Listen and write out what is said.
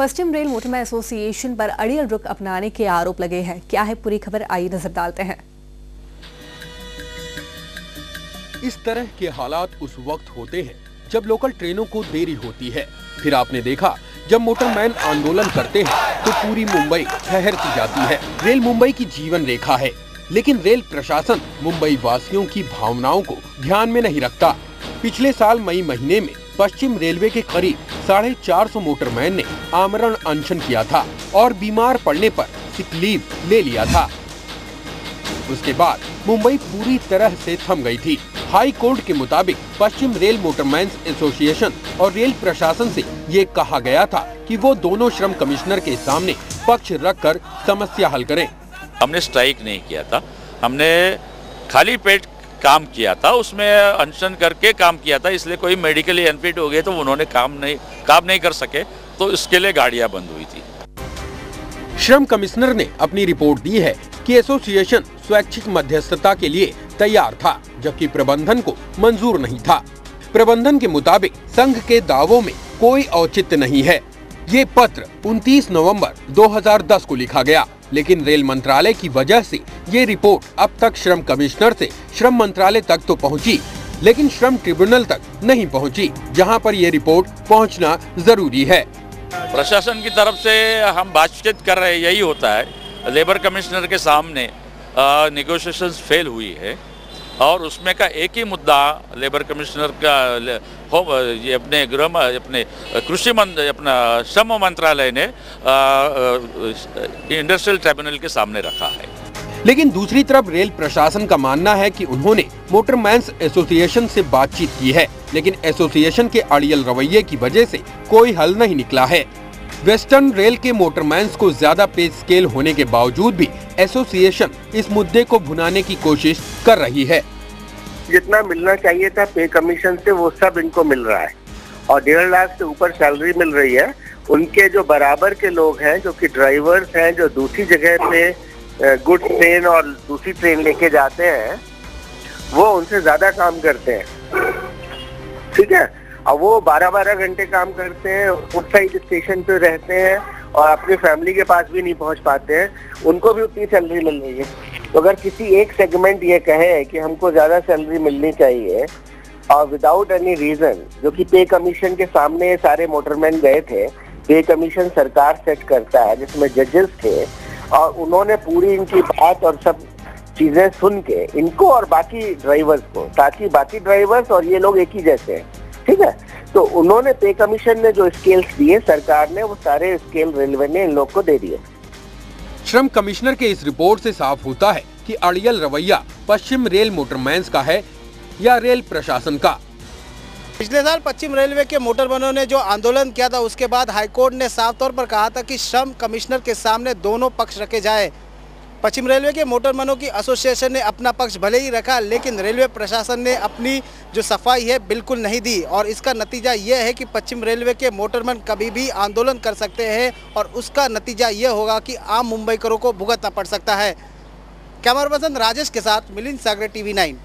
पश्चिम rail motorman association पर अड़ियल रुख अपनाने के आरोप लगे हैं। क्या है पूरी खबर, आइए नजर डालते हैं। इस तरह के हालात उस वक्त होते हैं जब लोकल ट्रेनों को देरी होती है। फिर आपने देखा जब मोटरमैन आंदोलन करते हैं तो पूरी मुंबई ठहरती जाती है। रेल मुंबई की जीवन रेखा है, लेकिन रेल प्रशासन मुंबई वासियों की भावनाओं को ध्यान में नहीं रखता। पिछले साल मई महीने में पश्चिम रेलवे के करीब 450 मोटरमैन ने आमरण अनशन किया था और बीमार पड़ने पर सिक लीव ले लिया था। उसके बाद मुंबई पूरी तरह से थम गई थी। हाई कोर्ट के मुताबिक पश्चिम रेल मोटरमैन एसोसिएशन और रेल प्रशासन से ये कहा गया था कि वो दोनों श्रम कमिश्नर के सामने पक्ष रखकर समस्या हल करें। हमने स्ट्राइक नहीं किया था, हमने खाली पेट काम किया था, उसमें अनशन करके काम किया था। इसलिए कोई मेडिकली अनफिट हो गए तो उन्होंने काम नहीं कर सके, तो इसके लिए गाड़ियां बंद हुई थी। श्रम कमिश्नर ने अपनी रिपोर्ट दी है कि एसोसिएशन स्वैच्छिक मध्यस्थता के लिए तैयार था, जबकि प्रबंधन को मंजूर नहीं था। प्रबंधन के मुताबिक संघ के दावों में कोई औचित्य नहीं है। ये पत्र 29 नवंबर 2010 को लिखा गया, लेकिन रेल मंत्रालय की वजह से ये रिपोर्ट अब तक श्रम कमिश्नर से श्रम मंत्रालय तक तो पहुंची, लेकिन श्रम ट्रिब्यूनल तक नहीं पहुंची, जहां पर ये रिपोर्ट पहुंचना जरूरी है। प्रशासन की तरफ से हम बातचीत कर रहे हैं, यही होता है। लेबर कमिश्नर के सामने नेगोशिएशंस फेल हुई है और उसमें का एक ही मुद्दा लेबर कमिश्नर का ये अपने कृषि अपना श्रम मंत्रालय ने इंडस्ट्रियल ट्रिब्यूनल के सामने रखा है। लेकिन दूसरी तरफ रेल प्रशासन का मानना है कि उन्होंने मोटरमैन्स एसोसिएशन से बातचीत की है, लेकिन एसोसिएशन के अड़ियल रवैये की वजह से कोई हल नहीं निकला है। वेस्टर्न रेल के मोटरमैन्स को ज्यादा पे स्केल होने के बावजूद भी एसोसिएशन इस मुद्दे को भुनाने की कोशिश कर रही है। जितना मिलना चाहिए था पे कमीशन से वो सब इनको मिल रहा है और 1.5 लाख से ऊपर सैलरी मिल रही है। उनके जो बराबर के लोग हैं, जो कि ड्राइवर्स हैं, जो दूसरी जगह पे गुड्स ट्रेन और दूसरी ट्रेन लेके जाते हैं, वो उनसे ज्यादा काम करते हैं। ठीक है, और वो 12-12 घंटे काम करते हैं, उस साइड स्टेशन पे रहते हैं और अपनी फैमिली के पास भी नहीं पहुंच पाते हैं। उनको भी उतनी सैलरी मिल रही है। तो अगर किसी एक सेगमेंट ये कहे कि हमको ज्यादा सैलरी मिलनी चाहिए और विदाउट एनी रीजन, जो कि पे कमीशन के सामने सारे मोटरमैन गए थे, पे कमीशन सरकार सेट करता है जिसमें जजेस थे, और उन्होंने पूरी इनकी बात और सब चीजें सुन के इनको और बाकी ड्राइवर्स को, ताकि बाकी ड्राइवर्स और ये लोग एक ही जैसे हैं, ठीक है, तो उन्होंने पे कमीशन ने जो स्केल्स दिए सरकार ने, वो सारे स्केल रेलवे ने इन लोग को दे दिए। श्रम कमिश्नर के इस रिपोर्ट से साफ होता है कि अड़ियल रवैया पश्चिम रेल मोटरमैन्स का है या रेल प्रशासन का। पिछले साल पश्चिम रेलवे के मोटरमैनों ने जो आंदोलन किया था, उसके बाद हाईकोर्ट ने साफ तौर पर कहा था कि श्रम कमिश्नर के सामने दोनों पक्ष रखे जाए। पश्चिम रेलवे के मोटरमैनों की एसोसिएशन ने अपना पक्ष भले ही रखा, लेकिन रेलवे प्रशासन ने अपनी जो सफाई है बिल्कुल नहीं दी, और इसका नतीजा ये है कि पश्चिम रेलवे के मोटरमैन कभी भी आंदोलन कर सकते हैं और उसका नतीजा ये होगा कि आम मुंबईकरों को भुगतना पड़ सकता है। कैमरा पर्सन राजेश के साथ मिलिंद सागरे, TV9।